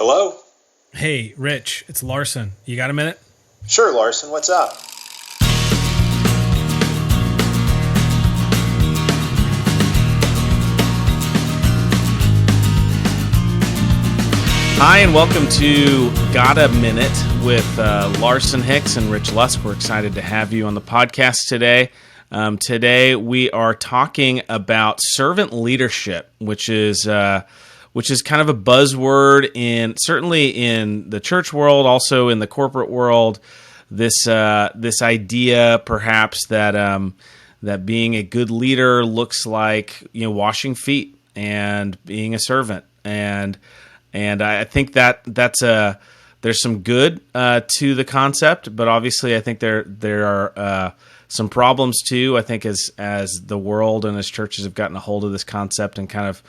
Hello? Hey, Rich, it's Larson. You got a minute? Sure, Larson, what's up? Hi, and welcome to Got a Minute with Larson Hicks and Rich Lusk. We're excited to have you on the podcast today. Today we are talking about servant leadership, which is kind of a buzzword certainly in the church world, also in the corporate world. This idea, perhaps, that being a good leader looks like washing feet and being a servant, and I think there's some good to the concept, but obviously I think there are some problems too. I think as the world and as churches have gotten a hold of this concept and kind of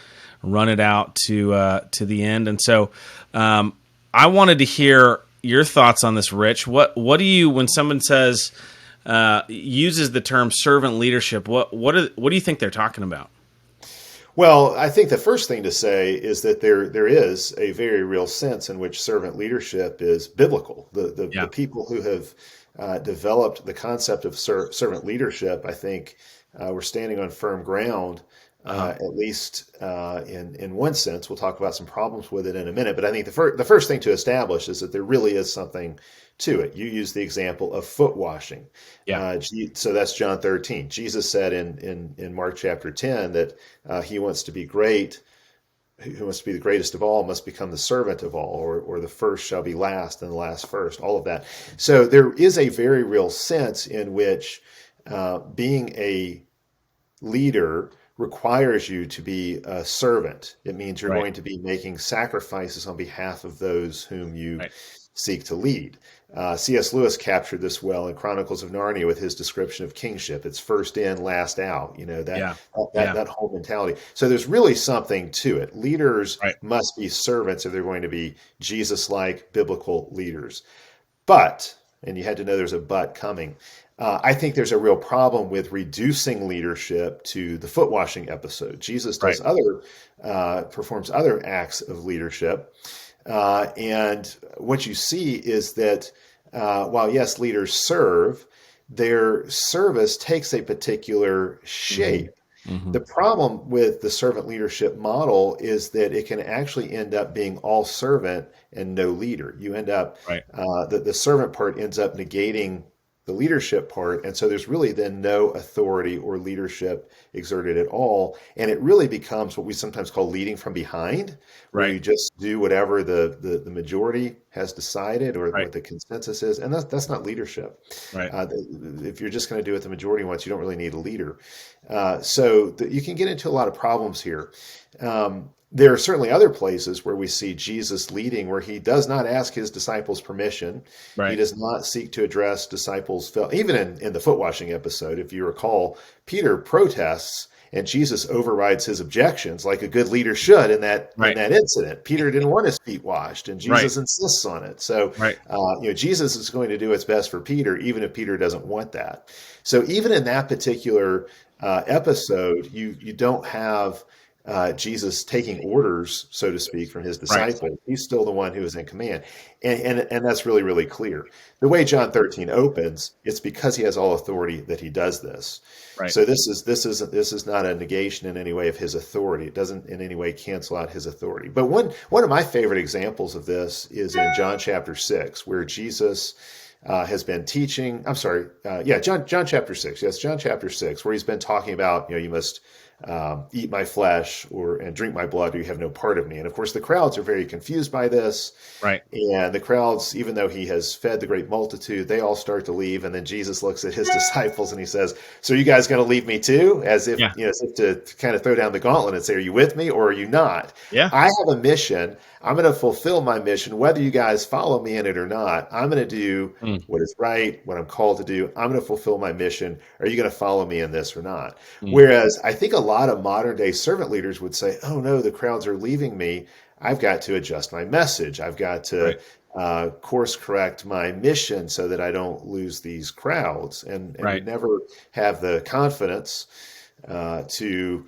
run it out to the end. And so I wanted to hear your thoughts on this, Rich. What do you, when someone says uses the term servant leadership, what do you think they're talking about? Well, I think the first thing to say is that there is a very real sense in which servant leadership is biblical. The people who have developed the concept of servant leadership, I think, we're standing on firm ground, at least in one sense. We'll talk about some problems with it in a minute, but I think the first thing to establish is that there really is something to it. You use the example of foot washing. So that's John 13. Jesus said in Mark chapter 10 that he wants to be great. Who wants to be the greatest of all must become the servant of all, or the first shall be last and the last first, all of that. So there is a very real sense in which being a leader requires you to be a servant. It means you're going to be making sacrifices on behalf of those whom you seek to lead. C.S. Lewis captured this well in Chronicles of Narnia with his description of kingship. It's first in, last out, that whole mentality. So there's really something to it. Leaders must be servants if they're going to be Jesus-like biblical leaders. But, and you had to know there's a but coming, I think there's a real problem with reducing leadership to the foot washing episode. Jesus does performs other acts of leadership. And what you see is that while, yes, leaders serve, their service takes a particular shape. Mm-hmm. The problem with the servant leadership model is that it can actually end up being all servant and no leader. You end up, the servant part ends up negating the leadership part. And so there's really then no authority or leadership exerted at all. And it really becomes what we sometimes call leading from behind, where you just do whatever the majority has decided or what the consensus is. And that's not leadership. If you're just going to do what the majority wants, you don't really need a leader. So you can get into a lot of problems here. There are certainly other places where we see Jesus leading where he does not ask his disciples permission. He does not seek to address disciples. Even in the foot washing episode, if you recall, Peter protests and Jesus overrides his objections like a good leader should in that incident. Peter didn't want his feet washed and Jesus insists on it. So Jesus is going to do what's best for Peter, even if Peter doesn't want that. So even in that particular episode, you don't have Jesus taking orders, so to speak, from his disciples. He's still the one who is in command. And that's really, really clear. The way John 13 opens, it's because he has all authority that he does this. So this is not a negation in any way of his authority. It doesn't in any way cancel out his authority. But one of my favorite examples of this is in John chapter 6, where Jesus has been teaching. John chapter 6. Yes, John chapter 6, where he's been talking about, you must eat my flesh and drink my blood, or you have no part of me. And of course, the crowds are very confused by this. And the crowds, even though he has fed the great multitude, they all start to leave. And then Jesus looks at his disciples and he says, "So are you guys going to leave me too?" As if, as if to kind of throw down the gauntlet and say, "Are you with me or are you not?" I have a mission. I'm going to fulfill my mission, whether you guys follow me in it or not. I'm going to do what is right, what I'm called to do. I'm going to fulfill my mission. Are you going to follow me in this or not? Whereas I think a lot of modern day servant leaders would say, "Oh no, the crowds are leaving me. I've got to adjust my message. I've got to course correct my mission so that I don't lose these crowds." And we never have the confidence to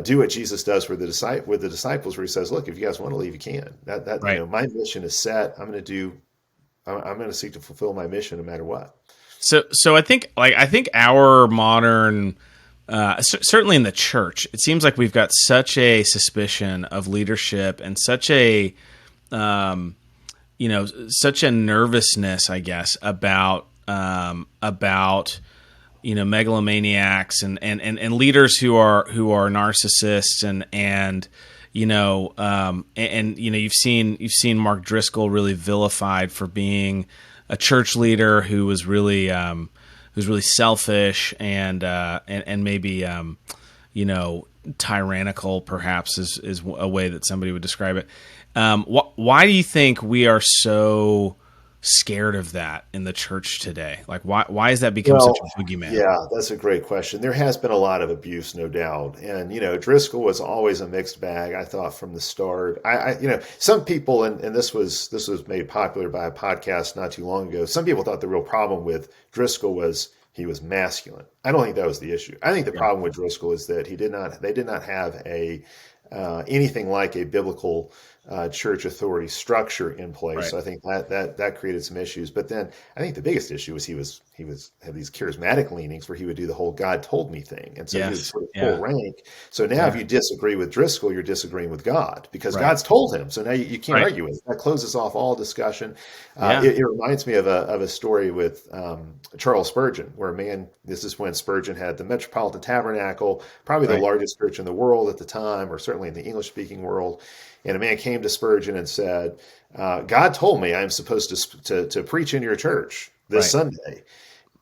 do what Jesus does with the disciples, where he says, "Look, if you guys want to leave, you can. Right. My mission is set. I'm going to seek to fulfill my mission no matter what." So I think our modern, certainly in the church, it seems like we've got such a suspicion of leadership and such a, such a nervousness, I guess, about megalomaniacs and leaders who are narcissists and you've seen Mark Driscoll really vilified for being a church leader who was really selfish and maybe tyrannical, perhaps is a way that somebody would describe it. Why do you think we are so scared of that in the church today? Like, why has that become such a boogeyman? Yeah, that's a great question. There has been a lot of abuse, no doubt. And, Driscoll was always a mixed bag, I thought, from the start. Some people, and this was made popular by a podcast not too long ago, some people thought the real problem with Driscoll was he was masculine. I don't think that was the issue. I think the problem with Driscoll is that they did not have anything like a biblical church authority structure in place. Right. So I think that created some issues. But then I think the biggest issue was he had these charismatic leanings where he would do the whole "God told me" thing, and so he would sort of pull rank. So now if you disagree with Driscoll, you're disagreeing with God because God's told him. So now you can't argue with it. That closes off all discussion. It reminds me of a story with Charles Spurgeon, where a man. This is when Spurgeon had the Metropolitan Tabernacle, probably the largest church in the world at the time, or certainly in the English-speaking world. And a man came to Spurgeon and said, "God told me I'm supposed to preach in your church this Sunday."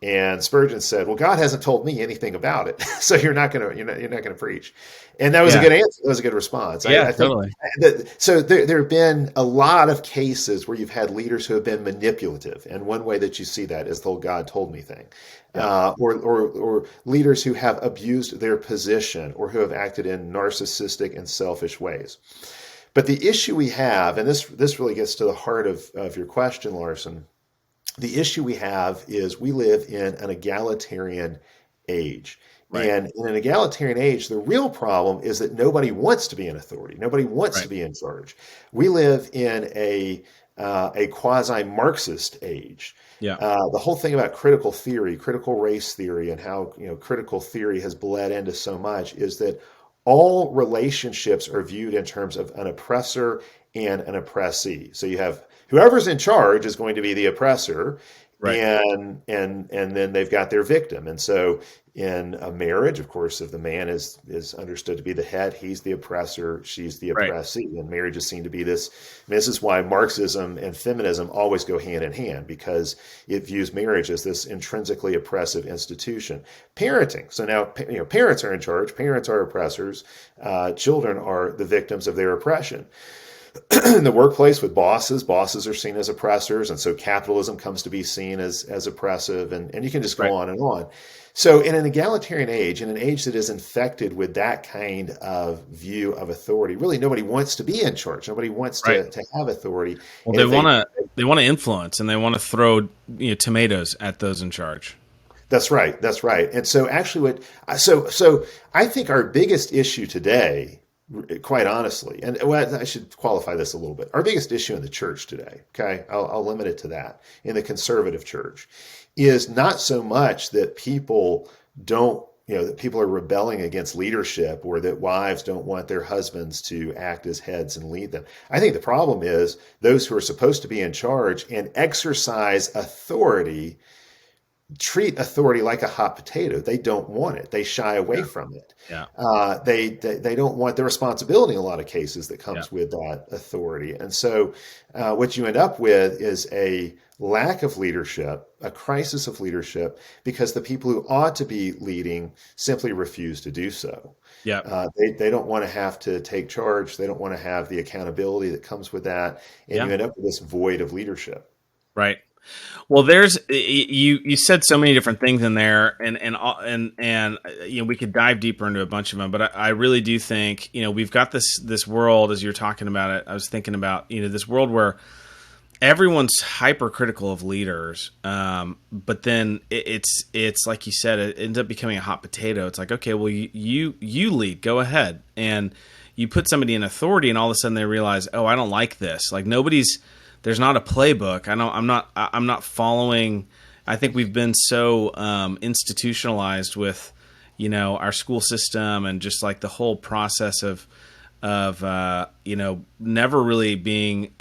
And Spurgeon said, "Well, God hasn't told me anything about it, so you're not going to preach." And that was a good answer. That was a good response. I think totally. So there have been a lot of cases where you've had leaders who have been manipulative, and one way that you see that is the whole "God told me" thing, or leaders who have abused their position or who have acted in narcissistic and selfish ways. But the issue we have, and this really gets to the heart of your question, Larson, the issue we have is we live in an egalitarian age. Right. And in an egalitarian age, the real problem is that nobody wants to be in authority. Nobody wants to be in charge. We live in a quasi-Marxist age. Yeah. The whole thing about critical theory, critical race theory, and how critical theory has bled into so much is that all relationships are viewed in terms of an oppressor and an oppressee. So you have whoever's in charge is going to be the oppressor, and then they've got their victim. And so in a marriage, of course, if the man is understood to be the head, he's the oppressor, she's the oppressee. And marriage is seen to be this. This is why Marxism and feminism always go hand in hand, because it views marriage as this intrinsically oppressive institution. Parenting. So now, parents are in charge. Parents are oppressors. Children are the victims of their oppression. In the workplace with bosses are seen as oppressors, and so capitalism comes to be seen as oppressive, and you can just go on and on. So in an egalitarian age, in an age that is infected with that kind of view of authority, really nobody wants to be in charge. Nobody wants to have authority. Well, they want to influence, and they want to throw tomatoes at those in charge. That's right. And so actually so I think our biggest issue today, quite honestly, and I should qualify this a little bit. Our biggest issue in the church today, okay, I'll limit it to that, in the conservative church, is not so much that people that people are rebelling against leadership, or that wives don't want their husbands to act as heads and lead them. I think the problem is those who are supposed to be in charge and exercise authority treat authority like a hot potato. They don't want it. They shy away from it. Yeah. They don't want the responsibility in a lot of cases that comes with that authority. And so what you end up with is a lack of leadership, a crisis of leadership, because the people who ought to be leading simply refuse to do so. Yeah. They don't want to have to take charge. They don't want to have the accountability that comes with that. And you end up with this void of leadership. Right. Well, there's you said so many different things in there, and we could dive deeper into a bunch of them. But I really do think we've got this world, as you're talking about it. I was thinking about this world where everyone's hypercritical of leaders, but then it's like you said, it ends up becoming a hot potato. It's like, okay, well, you lead, go ahead, and you put somebody in authority, and all of a sudden they realize, oh, I don't like this. Like there's not a playbook. I'm not following. I think we've been so institutionalized with, our school system and just like the whole process of never really being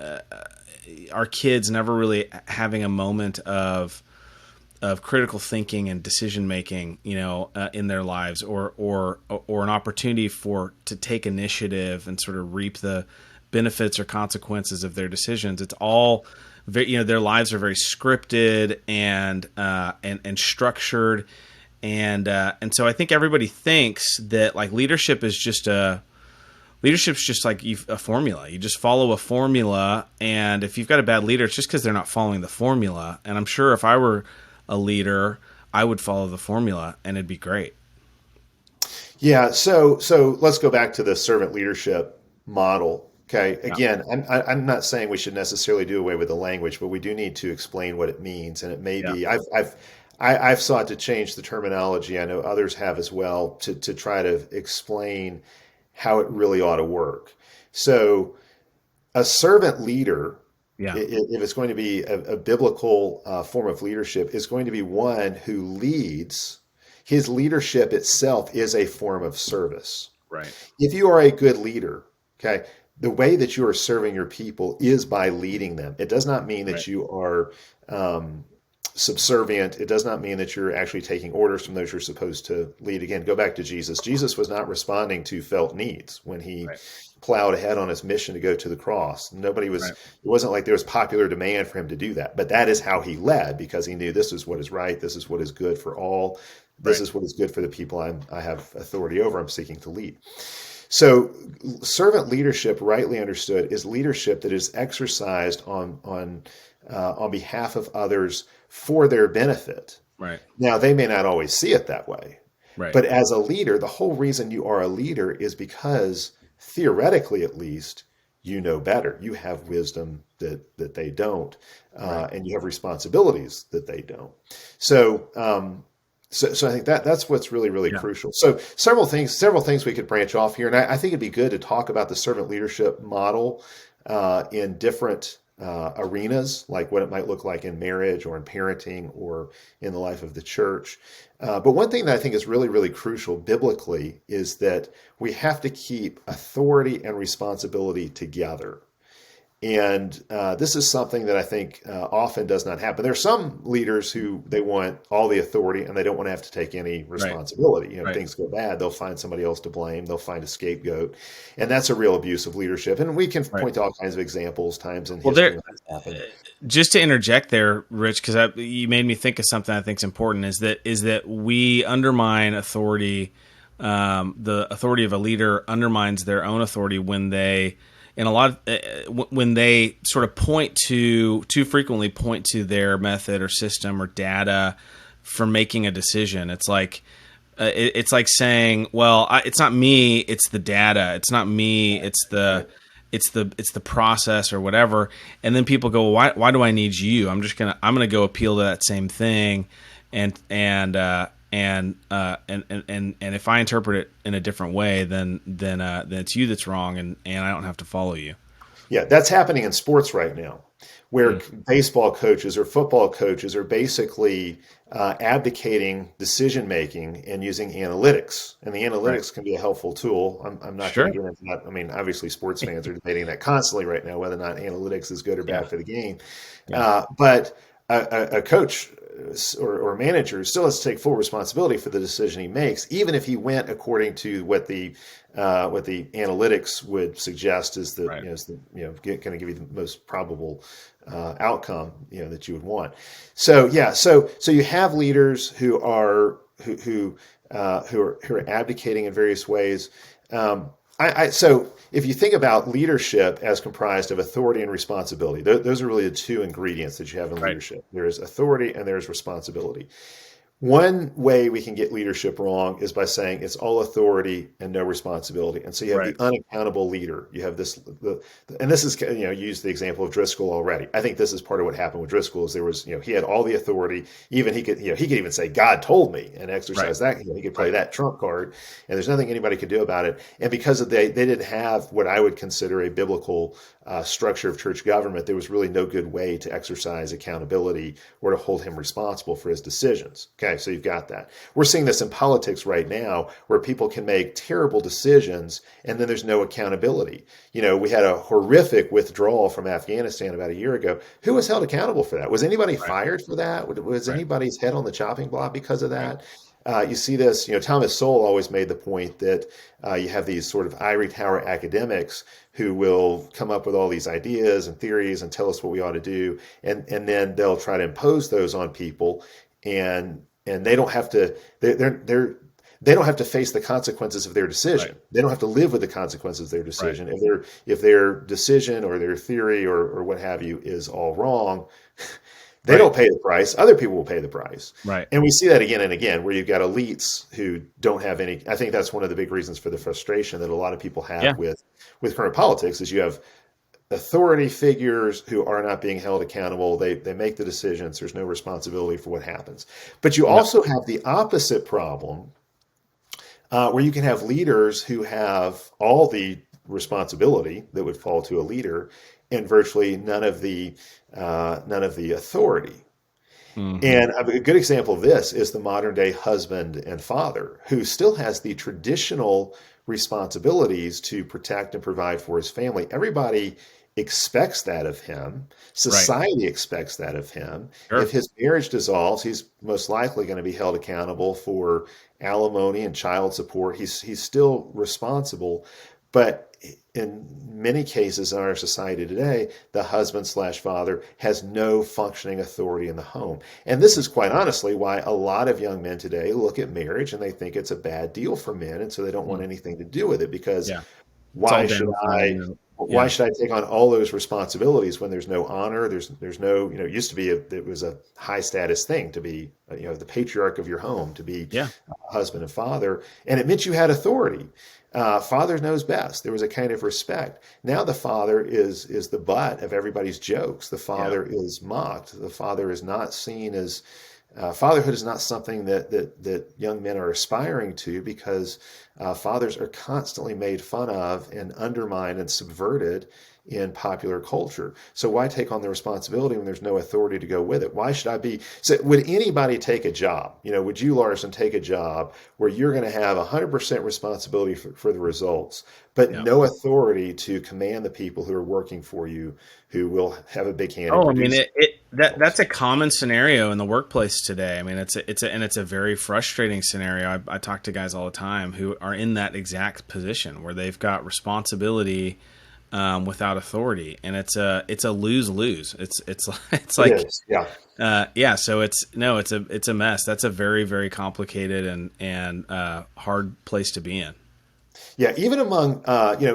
our kids never really having a moment of critical thinking and decision making, in their lives, or an opportunity to take initiative and sort of reap the benefits or consequences of their decisions. It's all very, their lives are very scripted and structured, and so I think everybody thinks that like leadership's just like a formula. You just follow a formula, and if you've got a bad leader, it's just because they're not following the formula. And I'm sure if I were a leader, I would follow the formula, and it'd be great. Yeah. So let's go back to the servant leadership model. Okay. Again, I'm not saying we should necessarily do away with the language, but we do need to explain what it means. And it may be I've sought to change the terminology. I know others have as well to try to explain how it really ought to work. So a servant leader, if it's going to be a biblical form of leadership, is going to be one who leads. His leadership itself is a form of service. Right. If you are a good leader, okay, the way that you are serving your people is by leading them. It does not mean that you are subservient. It does not mean that you're actually taking orders from those you're supposed to lead. Again, go back to Jesus. Jesus was not responding to felt needs when he plowed ahead on his mission to go to the cross. Nobody was, It wasn't like there was popular demand for him to do that, but that is how he led, because he knew this is what is right. This is what is good for all. This is what is good for the people I have authority over. I'm seeking to lead. So servant leadership, rightly understood, is leadership that is exercised on behalf of others for their benefit. Right. Now, they may not always see it that way. Right. But as a leader, the whole reason you are a leader is because, theoretically at least, you know better. You have wisdom that they don't, and you have responsibilities that they don't. So I think that's what's really, really crucial. So several things we could branch off here. And I think it'd be good to talk about the servant leadership model in different arenas, like what it might look like in marriage or in parenting or in the life of the church. But one thing that I think is really, really crucial biblically is that we have to keep authority and responsibility together. And this is something that I think often does not happen. There are some leaders who they want all the authority and they don't want to have to take any responsibility. If things go bad, they'll find somebody else to blame. They'll find a scapegoat. And that's a real abuse of leadership. And we can point to all kinds of examples, times in history when that's happened. Just to interject there, Rich, because you made me think of something I think is important, is that we undermine authority. The authority of a leader undermines their own authority when they when they sort of too frequently point to their method or system or data for making a decision. It's like saying, well, it's not me, it's the data. It's not me, it's the process or whatever. And then people go, well, why do I need you? I'm gonna go appeal to that same thing, and if I interpret it in a different way, then it's you that's wrong, and I don't have to follow you. Yeah, that's happening in sports right now, where baseball coaches or football coaches are basically abdicating decision making and using analytics. And the analytics can be a helpful tool. I'm not going to get into that. I mean, obviously, sports fans are debating that constantly right now, whether or not analytics is good or bad for the game. But a coach or manager still has to take full responsibility for the decision he makes, even if he went according to what the analytics would suggest is the going to give you the most probable outcome that you would want. So you have leaders who are abdicating in various ways. So if you think about leadership as comprised of authority and responsibility, those are really the two ingredients that you have in leadership. There is authority and there is responsibility. One way we can get leadership wrong is by saying it's all authority and no responsibility. And so you have Right. the unaccountable leader. You have and this is, you use the example of Driscoll already. I think this is part of what happened with Driscoll is there was, he had all the authority. Even he could even say, God told me and Right. exercise that. He could play that trump card and there's nothing anybody could do about it. And because they didn't have what I would consider a biblical structure of church government, there was really no good way to exercise accountability or to hold him responsible for his decisions. Okay, so you've got that. We're seeing this in politics right now where people can make terrible decisions and then there's no accountability. We had a horrific withdrawal from Afghanistan about a year ago. Who was held accountable for that? Was anybody Right. fired for that? Was Right. anybody's head on the chopping block because of Right. that? You see this, Thomas Sowell always made the point that you have these sort of ivory tower academics who will come up with all these ideas and theories and tell us what we ought to do. And then they'll try to impose those on people and they don't have to, they don't have to face the consequences of their decision. Right. They don't have to live with the consequences of their decision. Right. If their decision or their theory or what have you is all wrong, they Right. don't pay the price. Other people will pay the price. Right. And we see that again and again, where you've got elites who don't have any. I think that's one of the big reasons for the frustration that a lot of people have with current politics is you have authority figures who are not being held accountable. They make the decisions. There's no responsibility for what happens. But you also have the opposite problem where you can have leaders who have all the responsibility that would fall to a leader and virtually none of the authority. Mm-hmm. And a good example of this is the modern day husband and father who still has the traditional responsibilities to protect and provide for his family. Everybody expects that of him. Society expects that of him. Sure. If his marriage dissolves, he's most likely going to be held accountable for alimony and child support. He's still responsible. But in many cases in our society today, the husband/father has no functioning authority in the home. And this is quite honestly why a lot of young men today look at marriage and they think it's a bad deal for men. And so they don't want anything to do with it because why should I take on all those responsibilities when there's no honor? There's no, it used to be it was a high status thing to be, the patriarch of your home, to be a husband and father. And it meant you had authority. Father knows best. There was a kind of respect. Now the father is the butt of everybody's jokes. The father is mocked. The father is not seen as fatherhood is not something that young men are aspiring to because fathers are constantly made fun of and undermined and subverted in popular culture. So why take on the responsibility when there's no authority to go with it? Why should I be? So would anybody take a job? Would you, Larson, take a job where you're going to have 100% responsibility for the results, but no authority to command the people who are working for you, who will have a big hand? That's a common scenario in the workplace today. I mean, it's a very frustrating scenario. I talk to guys all the time who are in that exact position where they've got responsibility without authority, and it's a lose-lose. It's like so it's a mess. That's a very, very complicated and hard place to be in. Yeah, even among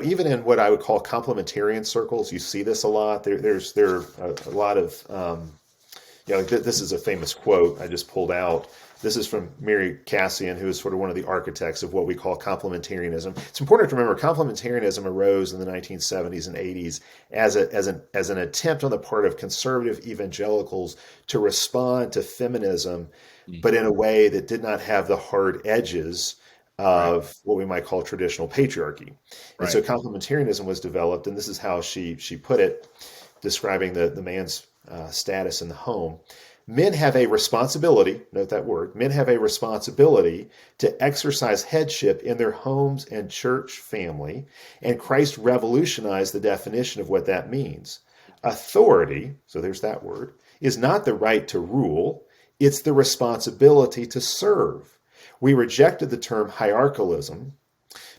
even in what I would call complementarian circles, you see this a lot. There are a lot of this is a famous quote I just pulled out. This is from Mary Cassian, who is sort of one of the architects of what we call complementarianism. It's important to remember complementarianism arose in the 1970s and 80s as an attempt on the part of conservative evangelicals to respond to feminism, but in a way that did not have the hard edges of what we might call traditional patriarchy. And so complementarianism was developed, and this is how she put it, describing the man's status in the home. Men have a responsibility, note that word, men have a responsibility to exercise headship in their homes and church family, and Christ revolutionized the definition of what that means. Authority, so there's that word, is not the right to rule, it's the responsibility to serve. We rejected the term hierarchalism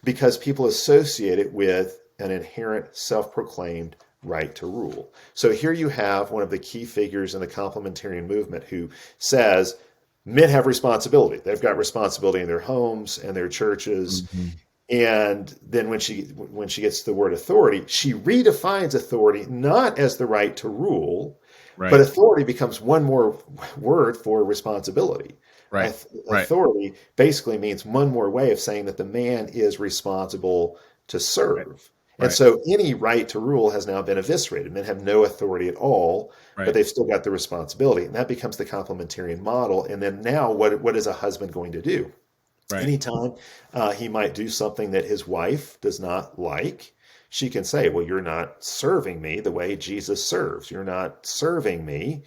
because people associate it with an inherent self-proclaimed right to rule. So here you have one of the key figures in the complementarian movement who says men have responsibility. They've got responsibility in their homes and their churches. Mm-hmm. And then when she gets to the word authority, she redefines authority not as the right to rule, but authority becomes one more word for responsibility. Right. Right. Authority basically means one more way of saying that the man is responsible to Right. serve. And Right. so any right to rule has now been eviscerated. Men have no authority at all, but Right. they've still got the responsibility. And that becomes the complementarian model. And then now, what is a husband going to do? Right. Anytime he might do something that his wife does not like, she can say, well, you're not serving me the way Jesus serves. You're not serving me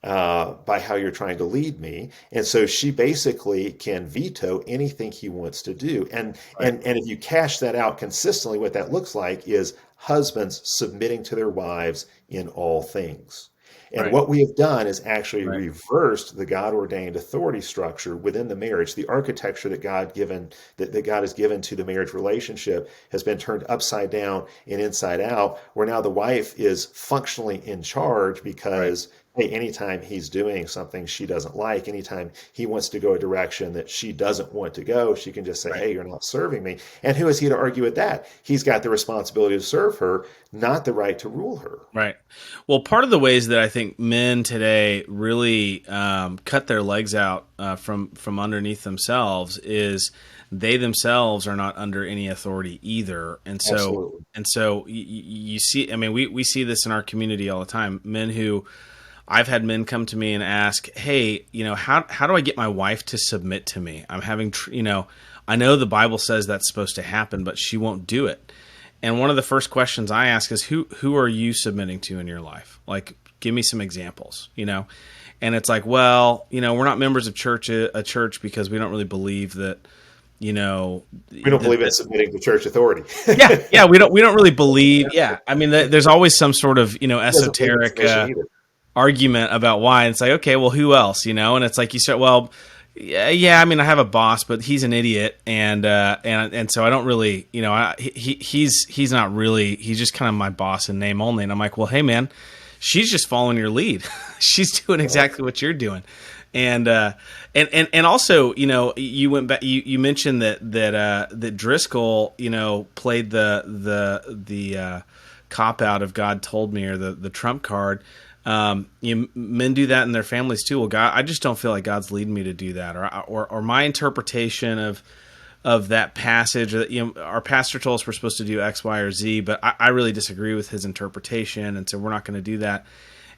by how you're trying to lead me. And so she basically can veto anything he wants to do. Right. And if you cash that out consistently, what that looks like is husbands submitting to their wives in all things. And Right. what we have done is actually Right. reversed the God ordained authority structure within the marriage. The architecture that God has given to the marriage relationship has been turned upside down and inside out, where now the wife is functionally in charge Right. because hey, anytime he's doing something she doesn't like, anytime he wants to go a direction that she doesn't want to go, she can just say, Right. hey, you're not serving me. And who is he to argue with that? He's got the responsibility to serve her, not the right to rule her. Right. Well, part of the ways that I think men today really cut their legs out from underneath themselves is they themselves are not under any authority either, Absolutely. and so you see. I mean, we see this in our community all the time. Men who I've had men come to me and ask, "Hey, how do I get my wife to submit to me? I'm having, I know the Bible says that's supposed to happen, but she won't do it." And one of the first questions I ask is, who are you submitting to in your life? Like, give me some examples, And it's like, well, we're not members of a church because we don't really believe that, We don't believe in submitting to church authority. yeah, we don't really believe. Yeah, I mean, there's always some sort of He doesn't believe in esoteric submission either. argument about why. And it's like, okay, well, who else, And it's like you said, well, yeah. I mean, I have a boss, but he's an idiot, and so I don't really, he's not really. He's just kind of my boss in name only. And I'm like, well, hey, man, she's just following your lead. She's doing exactly what you're doing. And also, you went back. You mentioned that Driscoll, played the cop out of God told me, or the trump card. Men do that in their families too. Well, God, I just don't feel like God's leading me to do that, or my interpretation of that passage. That our pastor told us we're supposed to do X, Y, or Z, but I really disagree with his interpretation, and so we're not going to do that.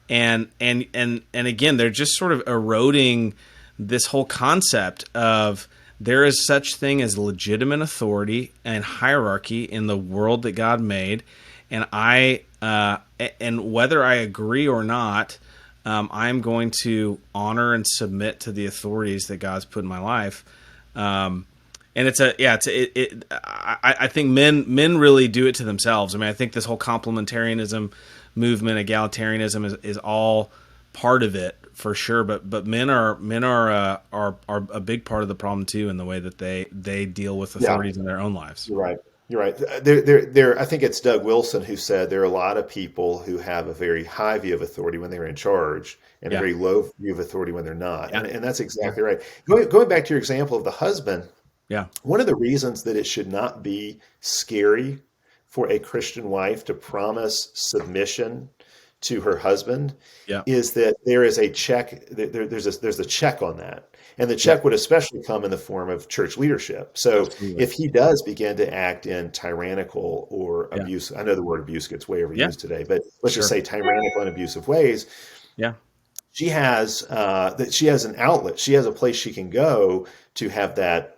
And again, they're just sort of eroding this whole concept of there is such thing as legitimate authority and hierarchy in the world that God made, and and whether I agree or not, I'm going to honor and submit to the authorities that God's put in my life. And I think men really do it to themselves. I mean, I think this whole complementarianism movement, egalitarianism is all part of it for sure. But men are a big part of the problem too, in the way that they deal with authorities in their own lives. You're right. You're right. I think it's Doug Wilson who said there are a lot of people who have a very high view of authority when they're in charge and a very low view of authority when they're not. Yeah. And that's exactly right. Going back to your example of the husband, Yeah. one of the reasons that it should not be scary for a Christian wife to promise submission to her husband Yeah. is that there is a check. There's a check on that. And the check would especially come in the form of church leadership. So Absolutely. if he does begin to act in tyrannical or abuse, I know the word abuse gets way overused today, but let's just say tyrannical and abusive ways. Yeah. She has an outlet. She has a place she can go to have that.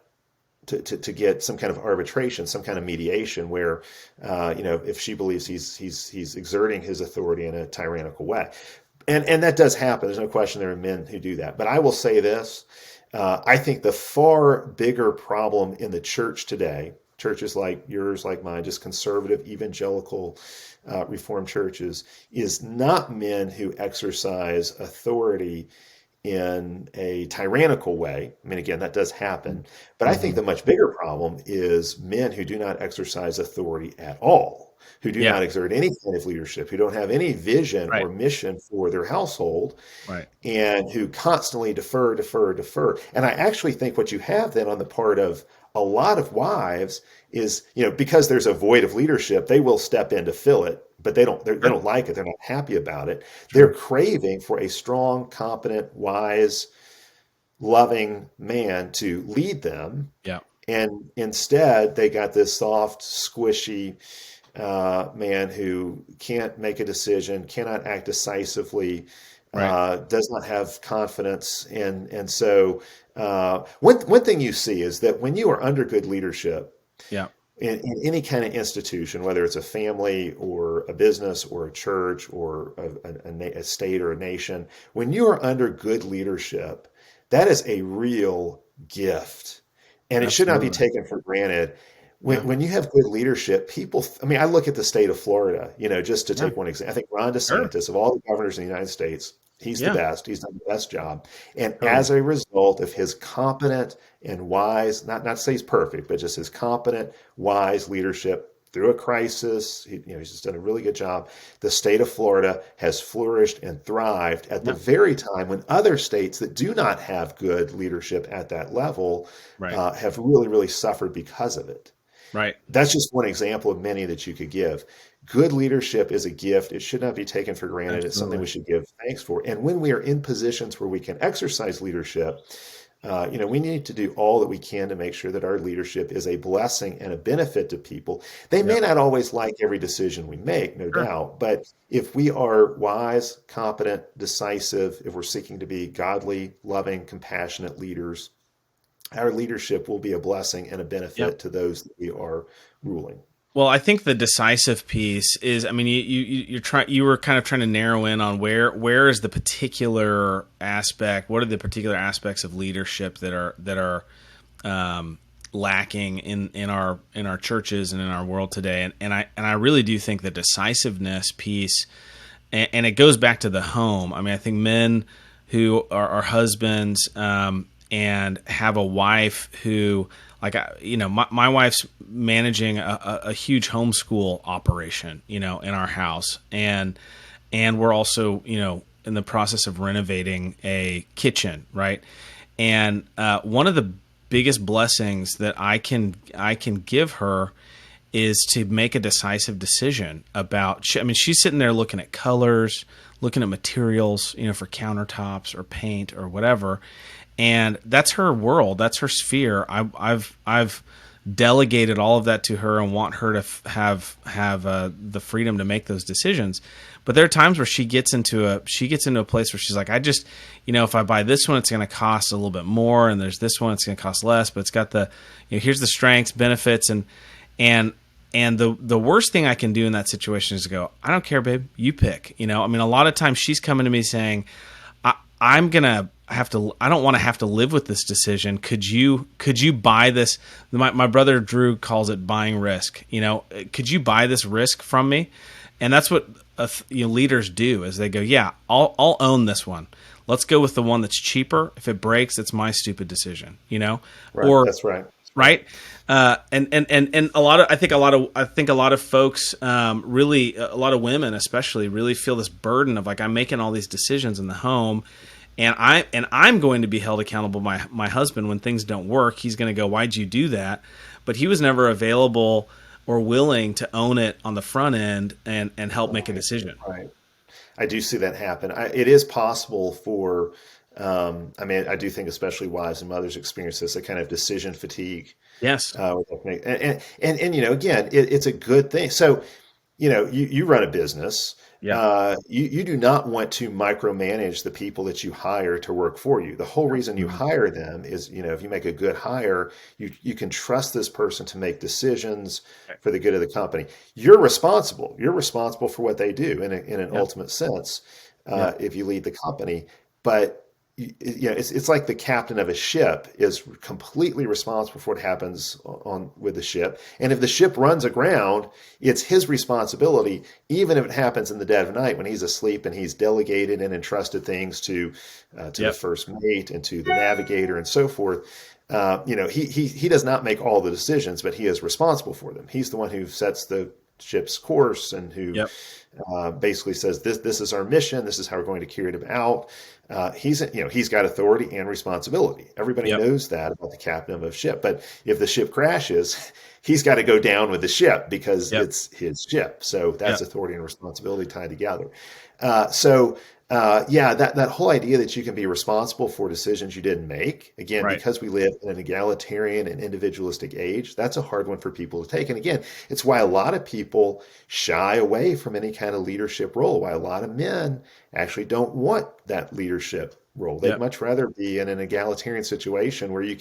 To get some kind of arbitration, some kind of mediation, where if she believes he's exerting his authority in a tyrannical way, and that does happen. There's no question there are men who do that. But I will say this: I think the far bigger problem in the church today, churches like yours, like mine, just conservative evangelical Reformed churches, is not men who exercise authority in a tyrannical way. I mean, again, that does happen. But I think the much bigger problem is men who do not exercise authority at all, who do not exert any kind of leadership, who don't have any vision or mission for their household, and who constantly defer. And I actually think what you have then on the part of a lot of wives is, because there's a void of leadership, they will step in to fill it, but they don't like it. They're not happy about it. They're craving for a strong, competent, wise loving man to lead them. Yeah. And instead, they got this soft, squishy man who can't make a decision, cannot act decisively, Right. does not have confidence. And so one thing you see is that when you are under good leadership, Yeah. in any kind of institution, whether it's a family or a business or a church or a state or a nation, when you are under good leadership, that is a real gift. And it should not be Absolutely. taken for granted. Yeah. When you have good leadership, people, I mean, I look at the state of Florida, just to Yeah. take one example. I think Ron Sure. DeSantis, of all the governors in the United States, he's the Yeah. best. He's done the best job. And as Totally. a result of his competent and wise, not to say he's perfect, but just his competent, wise leadership through a crisis, he's just done a really good job. The state of Florida has flourished and thrived at the Yeah. very time when other states that do not have good leadership at that level Right. have really, really suffered because of it. Right. That's just one example of many that you could give. Good leadership is a gift. It should not be taken for granted. It's something Absolutely. we should give thanks for. And when we are in positions where we can exercise leadership, we need to do all that we can to make sure that our leadership is a blessing and a benefit to people. They may Yep. not always like every decision we make, no Sure. doubt, but if we are wise, competent, decisive, if we're seeking to be godly, loving, compassionate leaders, our leadership will be a blessing and a Yep. benefit to those that we are ruling. Well, I think the decisive piece is, I mean, you were kind of trying to narrow in on where is the particular aspect, what are the particular aspects of leadership that are lacking in our churches and in our world today, and I really do think the decisiveness piece, and it goes back to the home. I mean, I think men who are husbands and have a wife who, like, my wife's managing a huge homeschool operation, in our house, and we're also, in the process of renovating a kitchen, right? And one of the biggest blessings that I can give her is to make a decisive decision about. I mean, she's sitting there looking at colors, looking at materials, for countertops or paint or whatever, and that's her world, that's her sphere. I've delegated all of that to her and want her to have the freedom to make those decisions. But there are times where she gets into a place where she's like, I just, if I buy this one, it's going to cost a little bit more, and there's this one, it's going to cost less, but it's got the, here's the strengths, benefits, and the worst thing I can do in that situation is to go, I don't care, babe, you pick. I mean, a lot of times she's coming to me saying, I don't want to have to live with this decision. Could you buy this? My brother Drew calls it buying risk. Could you buy this risk from me? And that's what leaders do, is they go, yeah, I'll own this one. Let's go with the one that's cheaper. If it breaks, it's my stupid decision. Right, Or that's right. Right. And I think a lot of folks, really, a lot of women especially, really feel this burden of, like, I'm making all these decisions in the home, and I'm going to be held accountable by my husband when things don't work. He's going to go, why'd you do that? But he was never available or willing to own it on the front end and help make a decision. Right. I do see that happen. It is possible for, I mean, I do think especially wives and mothers experience this, a kind of decision fatigue. Yes. Again, it's a good thing. So, you run a business. Yeah. You do not want to micromanage the people that you hire to work for you. The whole reason you hire them is, if you make a good hire, you can trust this person to make decisions for the good of the company. You're responsible. You're responsible for what they do in an ultimate sense, if you lead the company. But it's like the captain of a ship is completely responsible for what happens with the ship. And if the ship runs aground, it's his responsibility, even if it happens in the dead of night when he's asleep and he's delegated and entrusted things to the first mate and to the navigator and so forth. He does not make all the decisions, but he is responsible for them. He's the one who sets the ship's course and who basically says, this is our mission. This is how we're going to carry it out. He's got authority and responsibility. Everybody knows that about the captain of a ship. But if the ship crashes, he's got to go down with the ship because it's his ship. So that's authority and responsibility tied together. So Yeah, that whole idea that you can be responsible for decisions you didn't make, again, Right. because we live in an egalitarian and individualistic age, that's a hard one for people to take. And again, it's why a lot of people shy away from any kind of leadership role, why a lot of men actually don't want that leadership role. They'd Yep. much rather be in an egalitarian situation where you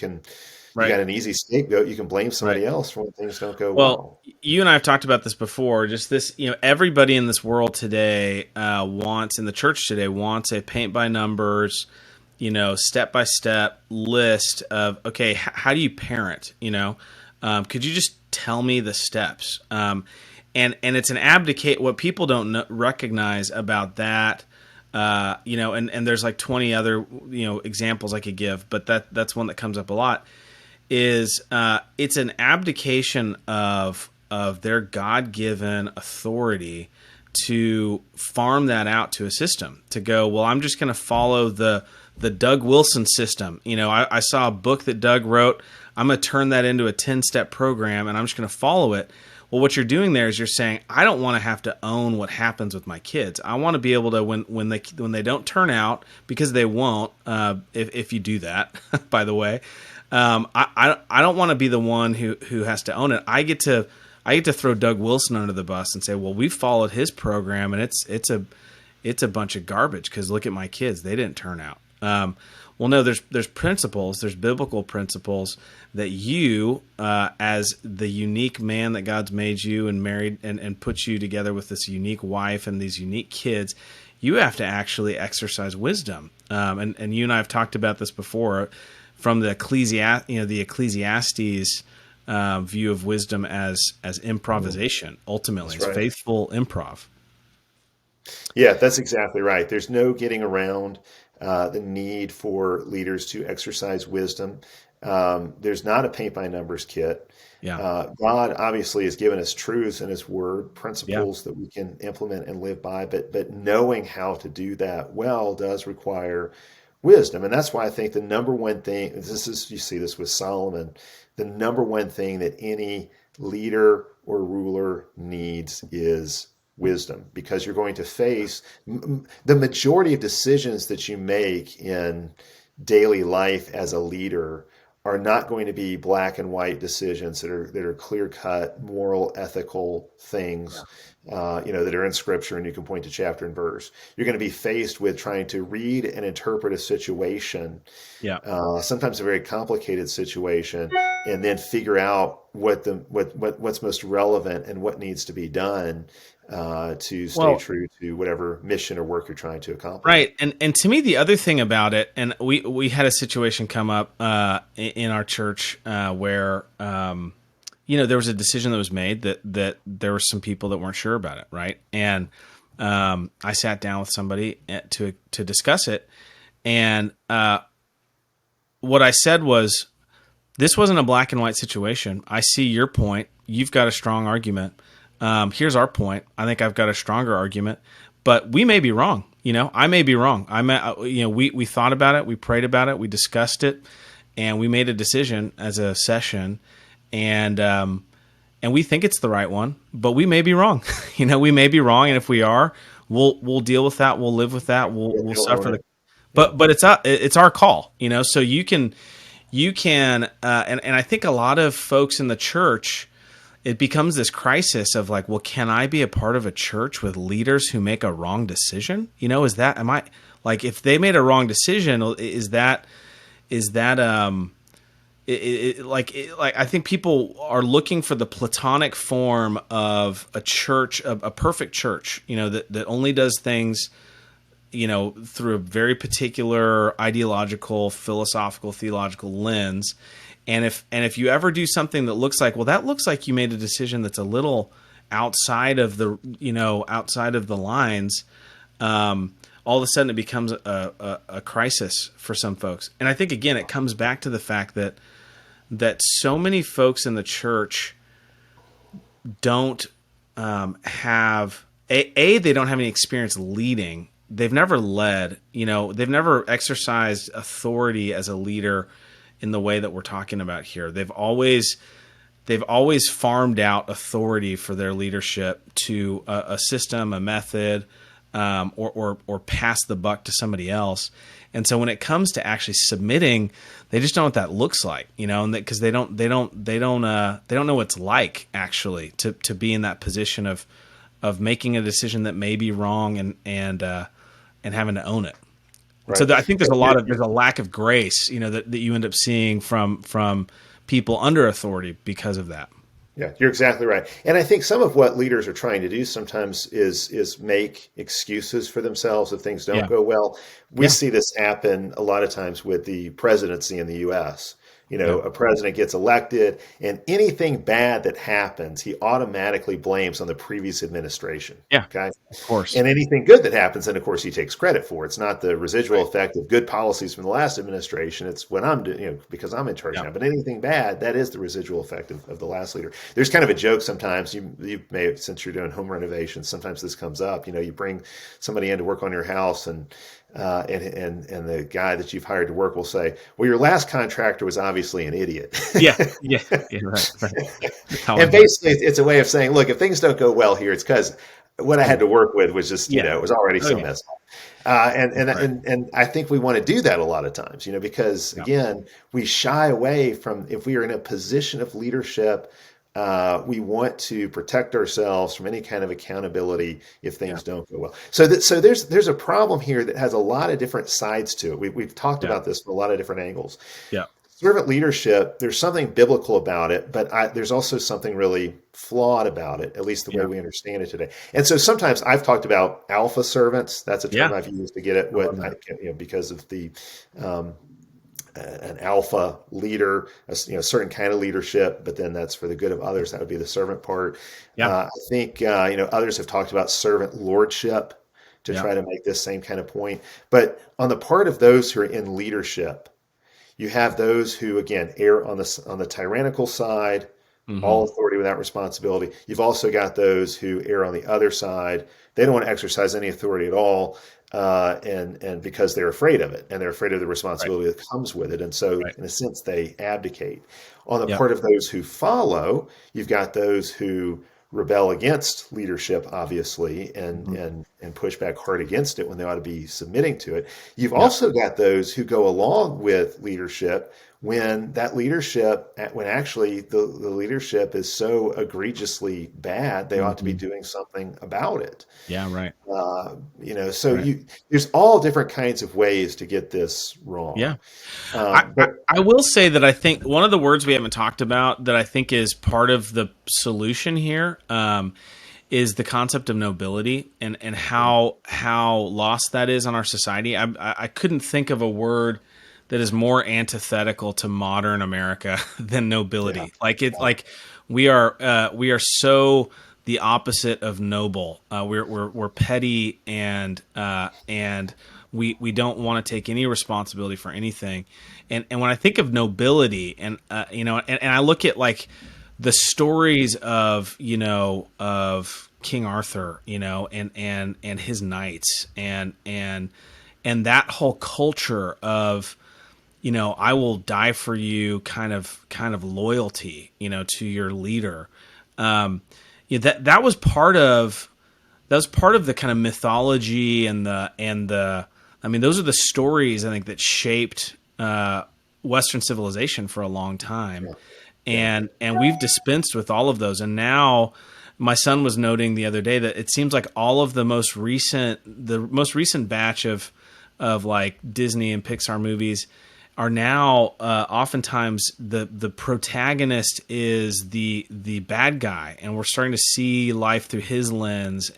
Right. got an easy scapegoat, you can blame Right. somebody else for when things don't go Well, well. you and I have talked about this before. Just this, everybody in this world today wants, in the church today, wants a paint by numbers, step by step list of, okay, how do you parent? Could you just tell me the steps? And it's an abdicate. What people don't recognize about that, and there's like 20 other examples I could give, but that's one that comes up a lot. Is it's an abdication of their God-given authority to farm that out to a system, to go, well, I'm just going to follow the Doug Wilson system. I saw a book that Doug wrote. I'm going to turn that into a 10-step program, and I'm just going to follow it. Well, what you're doing there is you're saying, I don't want to have to own what happens with my kids. I want to be able to, when they don't turn out, because they won't, if you do that, by the way. I don't want to be the one who has to own it. I get to throw Doug Wilson under the bus and say, well, we followed his program, and it's a bunch of garbage because look at my kids, they didn't turn out. Well, no, there's principles, there's biblical principles that you, as the unique man that God's made you and married and put you together with this unique wife and these unique kids, you have to actually exercise wisdom. And you and I have talked about this before, from the Ecclesiastes view of wisdom as improvisation. Ultimately, That's it's right. faithful improv. Yeah, that's exactly right. There's no getting around the need for leaders to exercise wisdom. There's not a paint by numbers kit. Yeah, God obviously has given us truths in His Word, yeah, principles that we can implement and live by. But knowing how to do that well does require wisdom, and that's why I think the number one thing, you see this with Solomon, the number one thing that any leader or ruler needs is wisdom, because you're going to face the majority of decisions that you make in daily life as a leader are not going to be black and white decisions that are clear cut, moral, ethical things, that are in Scripture, and you can point to chapter and verse. You're going to be faced with trying to read and interpret a situation, yeah. sometimes a very complicated situation, and then figure out what's most relevant and what needs to be done to stay Well, true to whatever mission or work you're trying to accomplish. right, and to me, the other thing about it, and we had a situation come up in our church where there was a decision that was made that there were some people that weren't sure about it, right? And I sat down with somebody to discuss it, and what I said was, this wasn't a black and white situation. I see your point. You've got a strong argument. Here's our point. I think I've got a stronger argument, but we may be wrong. I may be wrong. We thought about it. We prayed about it. We discussed it, and we made a decision as a session, and we think it's the right one, but we may be wrong. We may be wrong, and if we are, we'll deal with that. We'll live with that. We'll suffer the. But it's our call. So you can. And I think a lot of folks in the church, it becomes this crisis of like, well, can I be a part of a church with leaders who make a wrong decision? Am I like, if they made a wrong decision, like I think people are looking for the platonic form of a church, a perfect church, that only does things, through a very particular ideological, philosophical, theological lens. And if you ever do something that looks like, well, that looks like you made a decision that's a little outside of the lines, all of a sudden it becomes a crisis for some folks. And I think, again, it comes back to the fact that so many folks in the church don't have they don't have any experience leading. They've never led, they've never exercised authority as a leader in the way that we're talking about here. They've always farmed out authority for their leadership to a system, a method, or pass the buck to somebody else. And so when it comes to actually submitting, they just don't know what that looks like, and because they don't know what it's like actually to be in that position of making a decision that may be wrong and having to own it. Right. So I think there's a lack of grace, that you end up seeing from people under authority because of that. Yeah, you're exactly right. And I think some of what leaders are trying to do sometimes is make excuses for themselves if things don't go well. We see this happen a lot of times with the presidency in the U.S. A president gets elected, and anything bad that happens, he automatically blames on the previous administration. Yeah, okay, of course. And anything good that happens, then of course he takes credit for. It's not the residual effect of good policies from the last administration. It's when I'm doing, because I'm in charge now. But anything bad, that is the residual effect of the last leader. There's kind of a joke sometimes. You may, since you're doing home renovations, sometimes this comes up. You bring somebody in to work on your house, and the guy that you've hired to work will say, "Well, your last contractor was obviously an idiot." Yeah, right. And basically, it's a way of saying, "Look, if things don't go well here, it's because what I had to work with was just, it was already so messed up." And I think we want to do that a lot of times, because again, we shy away from, if we are in a position of leadership, we want to protect ourselves from any kind of accountability if things don't go well. So there's a problem here that has a lot of different sides to it. We've talked about this from a lot of different angles. Yeah. Servant leadership, there's something biblical about it, but there's also something really flawed about it, at least the way we understand it today. And so sometimes I've talked about alpha servants. That's a term I've used to get at because of the an alpha leader, a certain kind of leadership, but then that's for the good of others. That would be the servant part. I think others have talked about servant lordship to try to make this same kind of point. But on the part of those who are in leadership, you have those who, again, err on the tyrannical side, all authority without responsibility. You've also got those who err on the other side. They don't want to exercise any authority at all, and because they're afraid of it, and they're afraid of the responsibility that comes with it. And so, in a sense, they abdicate. On the part of those who follow, you've got those who rebel against leadership, obviously, and push back hard against it when they ought to be submitting to it. You've also got those who go along with leadership when actually the leadership is so egregiously bad, they ought to be doing something about it. Yeah, right. There's all different kinds of ways to get this wrong. Yeah. I will say that I think one of the words we haven't talked about that I think is part of the solution here is the concept of nobility and how lost that is on our society. I couldn't think of a word that is more antithetical to modern America than nobility. Like we are so the opposite of noble. We're petty and we don't want to take any responsibility for anything. And when I think of nobility and I look at like the stories of King Arthur, and his knights and that whole culture of, I will die for you kind of loyalty, to your leader. That was part of the kind of mythology and the those are the stories I think that shaped Western civilization for a long time. And we've dispensed with all of those. And now my son was noting the other day that it seems like all of the most recent batch of like Disney and Pixar movies are now oftentimes the protagonist is the bad guy, and we're starting to see life through his lens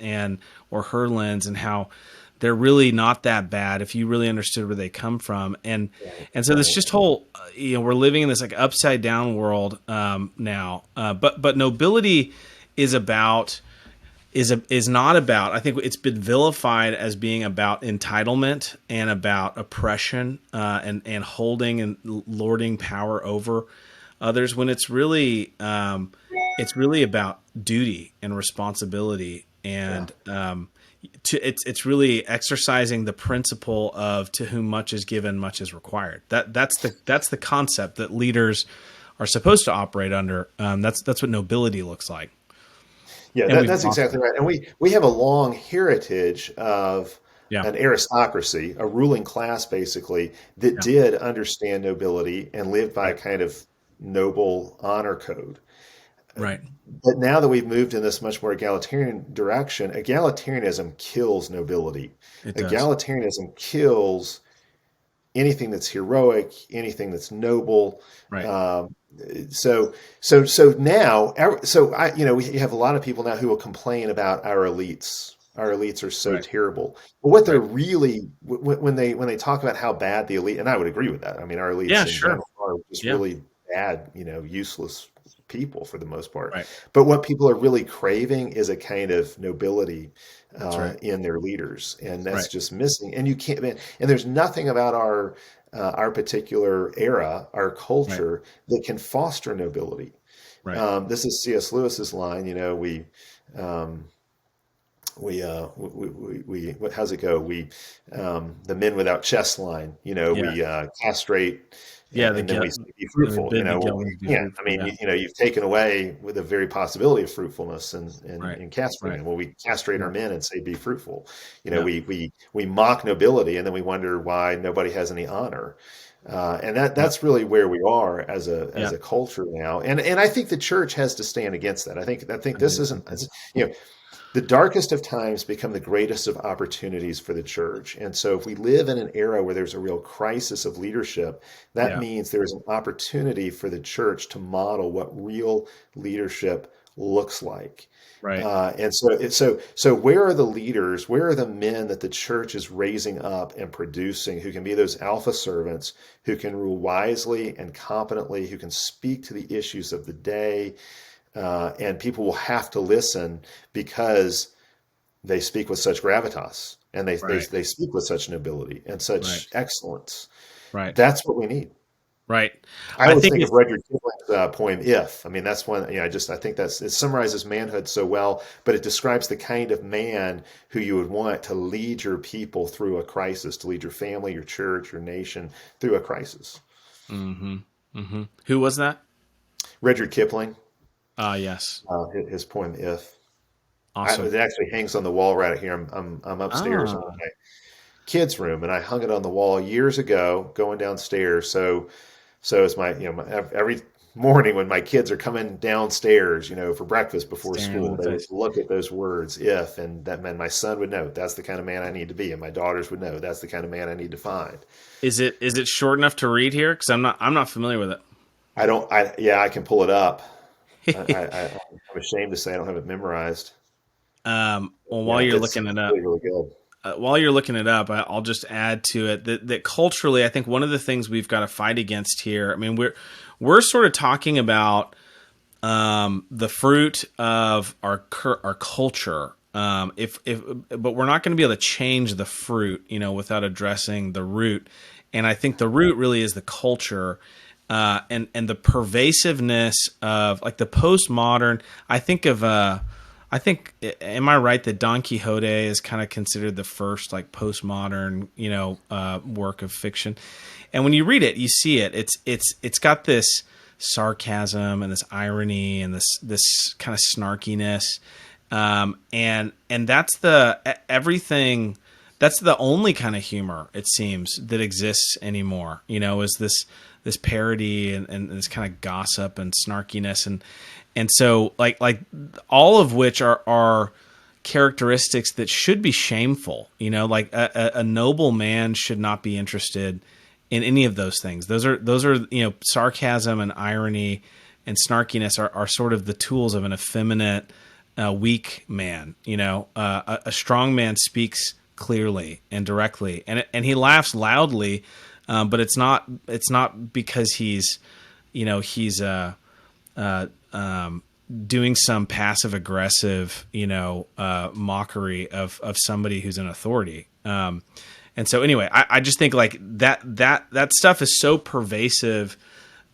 or her lens, and how they're really not that bad if you really understood where they come from. And so this just whole we're living in this like upside down world now. But nobility is not about, I think it's been vilified as being about entitlement and about oppression and holding and lording power over others, when it's really about duty and responsibility and it's really exercising the principle of to whom much is given, much is required. That's the concept that leaders are supposed to operate under. That's what nobility looks like. Yeah, and we've that's lost exactly it. right. And we have a long heritage of Yeah, an aristocracy, a ruling class, basically, that yeah, did understand nobility and lived by a right, kind of noble honor code. right. But now that we've moved in this much more egalitarian direction, egalitarianism kills nobility. It does. Egalitarianism kills anything that's heroic, anything that's noble. Right, Um, so now, we have a lot of people now who will complain about our elites. Our elites are so right, terrible. But what they're right. really when they talk about how bad the elite, and I would agree with that. I mean, our Yeah, elites in sure. general are just Yeah, really bad, useless people for the most part. right. But what people are really craving is a kind of nobility That's right. in their leaders, and that's Right, just missing. And you can't. And there's nothing about our particular era, our right, culture, that can foster nobility. right. This is C.S. Lewis's line. Um, what, how's it go? The men without chest line. Yeah, We castrate, yeah. and then we say, be And we fruitful. bid the Well, guiltless be you can't. I fruitful. mean, Yeah, you've taken away with the very possibility of fruitfulness and, right, and castrating right. them. Well, we castrate our Yeah, men and say, be fruitful. yeah, We mock nobility, and then we wonder why nobody has any honor. And yeah, that's really where we are as a yeah. culture now. And I think the church has to stand against that. I think I this do. isn't, you know the darkest of times become the greatest of opportunities for the church. And so, if we live in an era where there's a real crisis of leadership, that Yeah, means there is an opportunity for the church to model what real leadership looks like. right, And so where are the leaders? Where are the men that the church is raising up and producing who can be those alpha servants who can rule wisely and competently, who can speak to the issues of the day, and people will have to listen because they speak with such gravitas and they, they, right, they speak with such nobility and right, such excellence. right, That's what we need. right. I I always think think of it's Rudyard Kipling's poem "If." I mean, that's one. I think it summarizes manhood so well, but it describes the kind of man who you would want to lead your people through a crisis, to lead your family, your church, your nation through a crisis. hmm hmm. Who was that? Rudyard Kipling, Yes. his poem "If." Awesome. It actually hangs on the wall right here. I'm upstairs in Ah, my kids' room, and I hung it on the wall years ago, going downstairs. So it's every morning when my kids are coming downstairs, for breakfast before staring in school, the they would face. look at those words "if," and that meant my son would know that's the kind of man I need to be, and my daughters would know that's the kind of man I need to find. Is it short enough to read here? Because I'm not familiar with I don't. I can pull it up. it. I'm ashamed to say I don't have it memorized. Well, Yeah, it's really really good. while you're looking it up, I'll just add to it that culturally, I think one of the things we've got to fight against here. I mean, we're sort of talking about the fruit of our culture. But we're not going to be able to change the fruit, without addressing the root. And I think the root really is the culture, and the pervasiveness of like the postmodern. I think, am I right that Don Quixote is kind of considered the first like postmodern, work of fiction? And when you read it, you see it. It's got this sarcasm and this irony and this kind of snarkiness, and that's everything. That's the only kind of humor it seems that exists anymore. Is this parody and this kind of gossip and snarkiness and so like all of which are characteristics that should be shameful. Like a noble man should not be interested in any of those things. Those are sarcasm and irony and snarkiness are sort of the tools of an effeminate, weak man. A strong man speaks clearly and directly, and he laughs loudly, but it's not because he's doing some passive aggressive, mockery of somebody who's in authority. And so anyway, I just think like that stuff is so pervasive,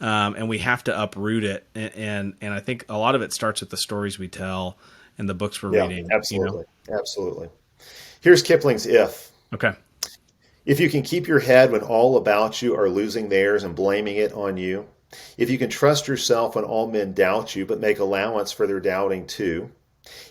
and we have to uproot it. And I think a lot of it starts with the stories we tell and the books we're Yeah, reading. absolutely, absolutely. Here's Kipling's "If." Okay. If you can keep your head when all about you are losing theirs and blaming it on you, if you can trust yourself when all men doubt you but make allowance for their doubting too,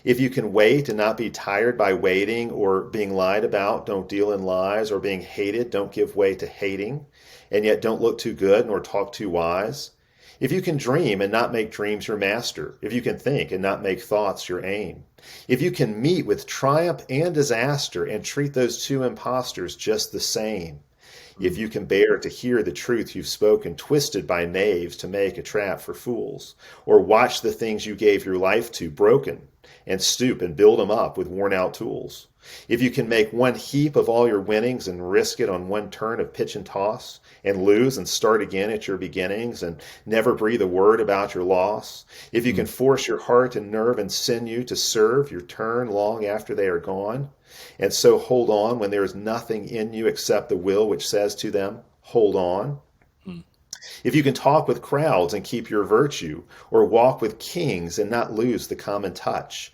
If you can wait and not be tired by waiting or being lied about, don't deal in lies, or being hated, don't give way to hating, and yet don't look too good nor talk too wise. If you can dream and not make dreams your master, if you can think and not make thoughts your aim, if you can meet with triumph and disaster and treat those two impostors just the same, if you can bear to hear the truth you've spoken twisted by knaves to make a trap for fools, or watch the things you gave your life to broken and stoop and build them up with worn out tools. If you can make one heap of all your winnings and risk it on one turn of pitch and toss, and lose and start again at your beginnings and never breathe a word about your loss. If you can force your heart and nerve and sinew to serve your turn long after they are gone, and so hold on when there is nothing in you except the will which says to them, hold on. If you can talk with crowds and keep your virtue, or walk with kings and not lose the common touch.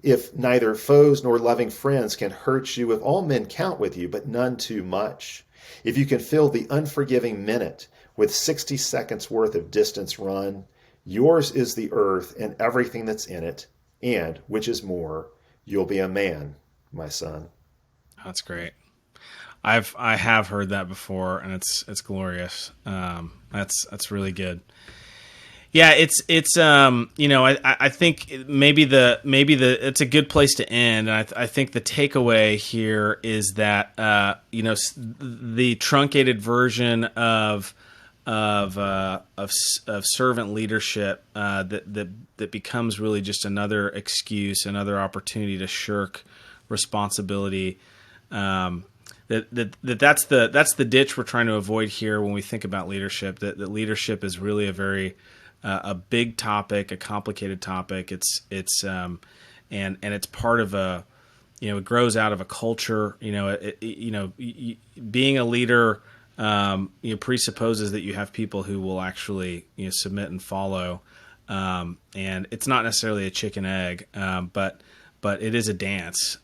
If neither foes nor loving friends can hurt you, if all men count with you, but none too much. If you can fill the unforgiving minute with 60 seconds worth of distance run, yours is the earth and everything that's in it, and, which is more, you'll be a man, my son. That's great. I have heard that before, and it's glorious. That's really good. Yeah, it's I think maybe it's a good place to end. And I think the takeaway here is that the truncated version of servant leadership that becomes really just another excuse, another opportunity to shirk responsibility. That's the ditch we're trying to avoid here when we think about leadership. That leadership is really a big topic, a complicated topic. It's it's part of it grows out of a culture. Being a leader presupposes that you have people who will actually submit and follow. And it's not necessarily a chicken egg, but it is a dance.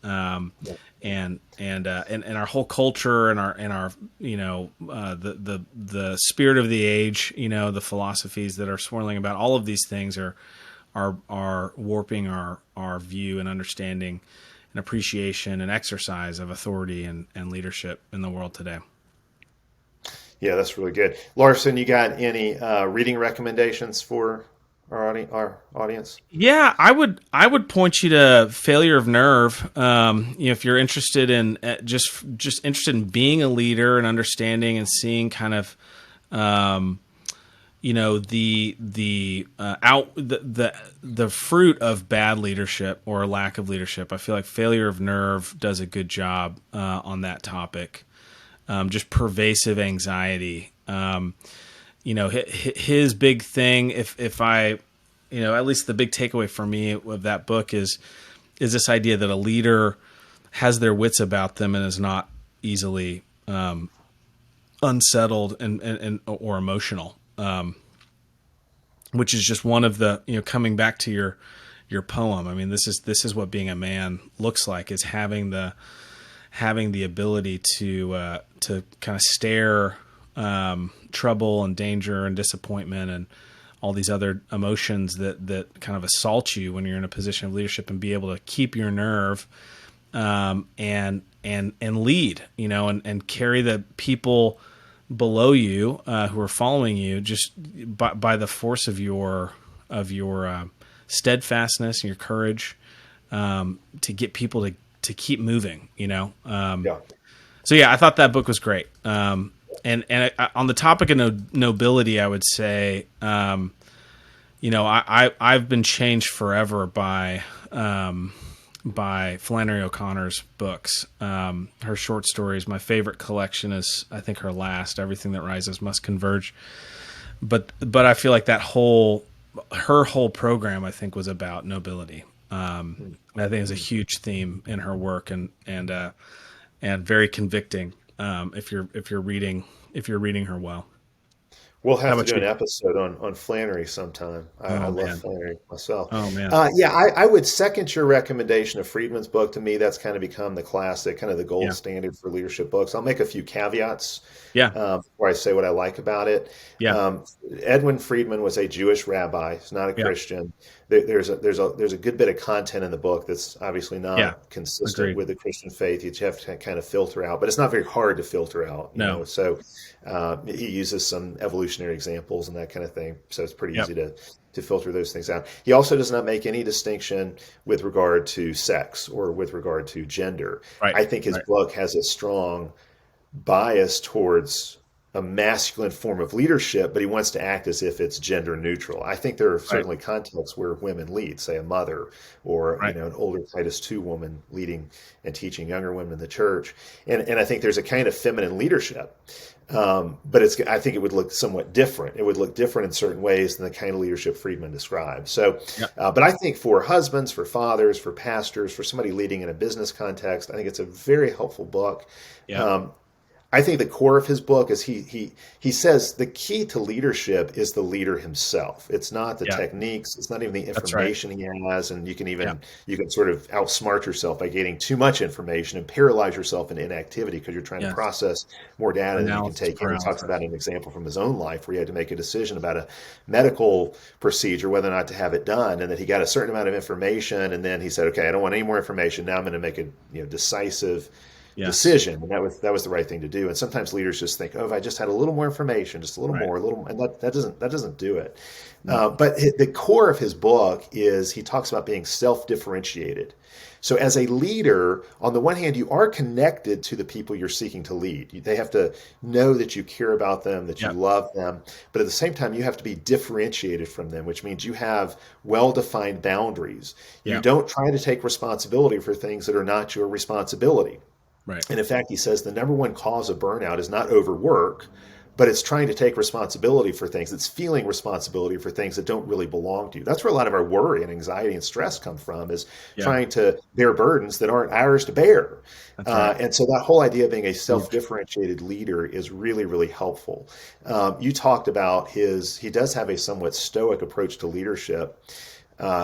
And our whole culture and our the spirit of the age, the philosophies that are swirling about, all of these things are warping our view and understanding and appreciation and exercise of authority and leadership in the world today. Yeah, that's really good. Larson, you got any reading recommendations for our audience? Yeah, I would point you to Failure of Nerve. If you're interested in just interested in being a leader and understanding and seeing kind of the fruit of bad leadership or lack of leadership. I feel like Failure of Nerve does a good job on that topic. Just pervasive anxiety. His big thing, if I, at least the big takeaway for me of that book is this idea that a leader has their wits about them and is not easily unsettled and or emotional, which is just one of the, coming back to your poem. I mean, this is what being a man looks like, is having the ability to kind of stare trouble and danger and disappointment and all these other emotions that kind of assault you when you're in a position of leadership, and be able to keep your nerve and lead, and carry the people below you who are following you just by the force of your steadfastness and your courage to get people to keep moving, Yeah. So yeah, I thought that book was great. And on the topic of nobility, I would say, I've been changed forever by Flannery O'Connor's books. Her short stories, my favorite collection is, I think, her last, Everything That Rises Must Converge. But I feel like her whole program, I think, was about nobility. I think it's a huge theme in her work, and very convicting. If you're reading her well. We'll have to do an episode on Flannery sometime. I love Flannery myself. Oh man. I would second your recommendation of Friedman's book. To me, that's kind of become the classic, kind of the gold standard for leadership books. I'll make a few caveats. Yeah. Before before I say what I like about it. Yeah. Edwin Friedman was a Jewish rabbi. He's not a Yeah. Christian. There's a good bit of content in the book that's obviously Yeah. not consistent Agreed. with the Christian faith. You have to kind of filter out, but it's not very hard to filter out, No. So he uses some evolutionary examples and that kind of thing. So it's pretty Yep. easy to filter those things out. He also does not make any distinction with regard to sex or with regard to gender. Right. I think his book has a strong bias towards a masculine form of leadership, but he wants to act as if it's gender neutral. I think there are certainly contexts where women lead, say a mother or an older Titus II woman leading and teaching younger women in the church. And I think there's a kind of feminine leadership. But I think it would look somewhat different. It would look different in certain ways than the kind of leadership Friedman described. So, but I think for husbands, for fathers, for pastors, for somebody leading in a business context, I think it's a very helpful book. Yeah. I think the core of his book is he says the key to leadership is the leader himself. It's not the techniques. It's not even the information he has. And you can sort of outsmart yourself by getting too much information and paralyze yourself in inactivity because you're trying to process more data than you can take in. He talks about an example from his own life where he had to make a decision about a medical procedure, whether or not to have it done, and that he got a certain amount of information, and then he said, "Okay, I don't want any more information. Now I'm going to make a decisive." Decision, and that was the right thing to do. And sometimes leaders just think, "Oh, if I just had a little more information, just a little more, and that doesn't do it." But the core of his book is he talks about being self-differentiated. So as a leader, on the one hand, you are connected to the people you're seeking to lead. They have to know that you care about them, that you love them, but at the same time, you have to be differentiated from them, which means you have well-defined boundaries. You don't try to take responsibility for things that are not your responsibility. Right. And in fact, he says the number one cause of burnout is not overwork, but it's trying to take responsibility for things. It's feeling responsibility for things that don't really belong to you. That's where a lot of our worry and anxiety and stress come from, is trying to bear burdens that aren't ours to bear. And so that whole idea of being a self-differentiated leader is really, really helpful. You talked about he does have a somewhat stoic approach to leadership.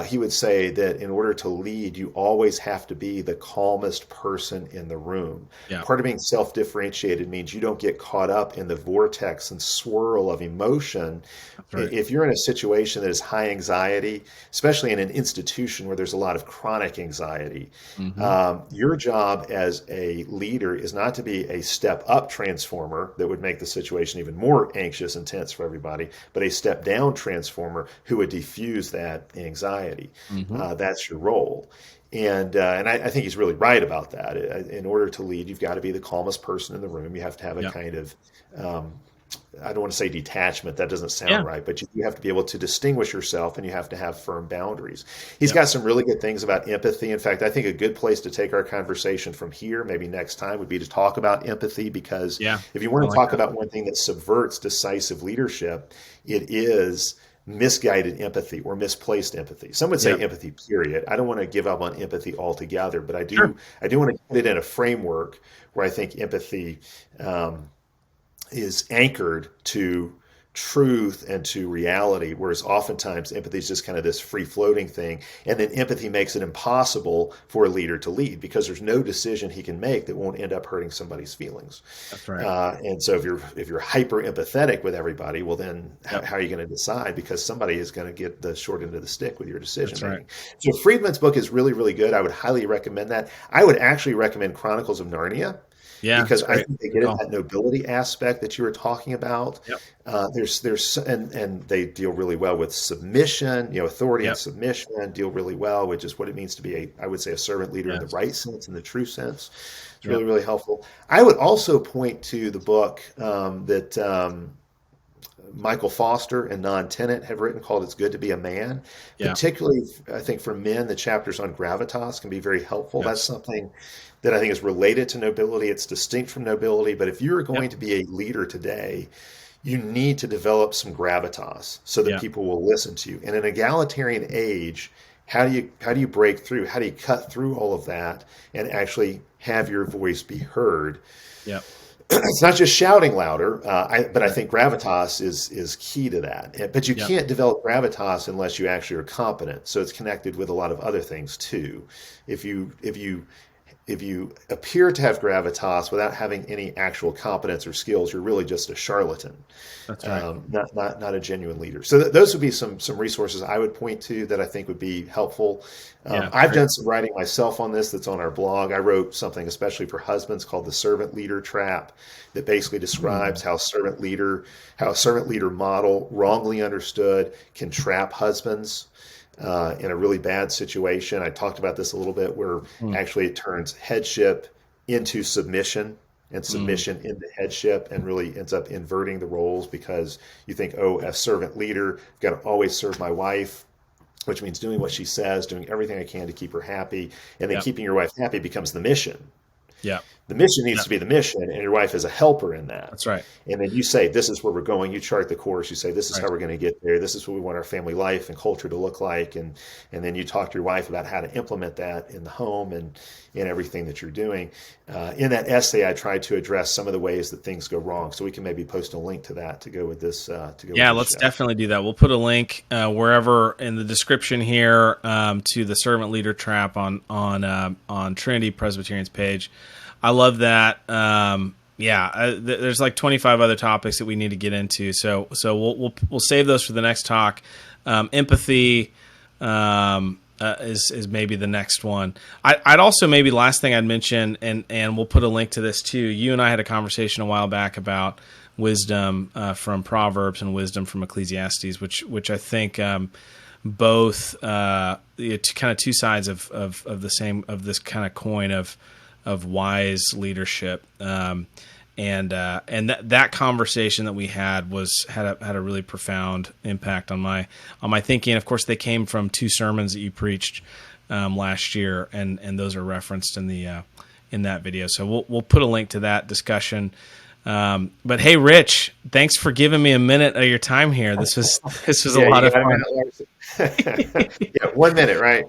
He would say that in order to lead, you always have to be the calmest person in the room. Part of being self-differentiated means you don't get caught up in the vortex and swirl of emotion. If you're in a situation that is high anxiety, especially in an institution where there's a lot of chronic anxiety, your job as a leader is not to be a step-up transformer that would make the situation even more anxious and tense for everybody, but a step-down transformer who would diffuse that anxiety. That's your role. And I think he's really right about that. In order to lead, you've got to be the calmest person in the room. You have to have a kind of, I don't want to say detachment. That doesn't sound right. But you have to be able to distinguish yourself, and you have to have firm boundaries. He's got some really good things about empathy. In fact, I think a good place to take our conversation from here, maybe next time, would be to talk about empathy. Because if you want to talk about one thing that subverts decisive leadership, it is misguided empathy or misplaced empathy. Some would say empathy, period. I don't want to give up on empathy altogether, but I do want to put it in a framework where I think empathy is anchored to truth and to reality, whereas oftentimes empathy is just kind of this free-floating thing, and then empathy makes it impossible for a leader to lead because there's no decision he can make that won't end up hurting somebody's feelings. That's right. And so if you're hyper empathetic with everybody, well then how are you going to decide? Because somebody is going to get the short end of the stick with your decision making. So Friedman's book is really, really good. I would highly recommend that. I would actually recommend Chronicles of Narnia. Because I think they get at that nobility aspect that you were talking about. And they deal really well with submission, authority and submission, deal really well with just what it means to be I would say a servant leader in the right sense, in the true sense. It's really, really helpful. I would also point to the book that Michael Foster and Non Tennant have written called It's Good to Be a Man. Particularly, I think for men, the chapters on gravitas can be very helpful. That's something that I think is related to nobility. It's distinct from nobility, but if you're going to be a leader today, you need to develop some gravitas so that people will listen to you. In an egalitarian age, how do you break through? How do you cut through all of that and actually have your voice be heard? It's not just shouting louder, but I think gravitas is key to that. But you can't develop gravitas unless you actually are competent. So it's connected with a lot of other things too. If you if you appear to have gravitas without having any actual competence or skills, you're really just a charlatan. That's right. Not a genuine leader. So those would be some resources I would point to that I think would be helpful. I've done some writing myself on this that's on our blog. I wrote something especially for husbands called the servant leader trap that basically describes how a servant leader model, wrongly understood, can trap husbands in a really bad situation. I talked about this a little bit, where actually it turns headship into submission and submission into headship, and really ends up inverting the roles, because you think, oh, as servant leader, I've got to always serve my wife, which means doing what she says, doing everything I can to keep her happy. And then keeping your wife happy becomes the mission. Yeah. The mission needs to be the mission, and your wife is a helper in that. That's right. And then you say, this is where we're going. You chart the course. You say, this is how we're going to get there. This is what we want our family life and culture to look like. And then you talk to your wife about how to implement that in the home and in everything that you're doing. In that essay, I tried to address some of the ways that things go wrong. So we can maybe post a link to that to go with this. Let's definitely do that. We'll put a link wherever in the description here to the servant leader trap on Trinity Presbyterian's page. I love that. There's like 25 other topics that we need to get into. So we'll save those for the next talk. Empathy is maybe the next one. I'd also, maybe last thing I'd mention, and we'll put a link to this too. You and I had a conversation a while back about wisdom from Proverbs and wisdom from Ecclesiastes, which I think both kind of two sides of the same, of this kind of coin of wise leadership, and that conversation that we had had a really profound impact on my thinking. Of course, they came from two sermons that you preached last year, and those are referenced in that video. So we'll put a link to that discussion. But hey, Rich, thanks for giving me a minute of your time here. This was a lot of fun. Yeah, 1 minute, right?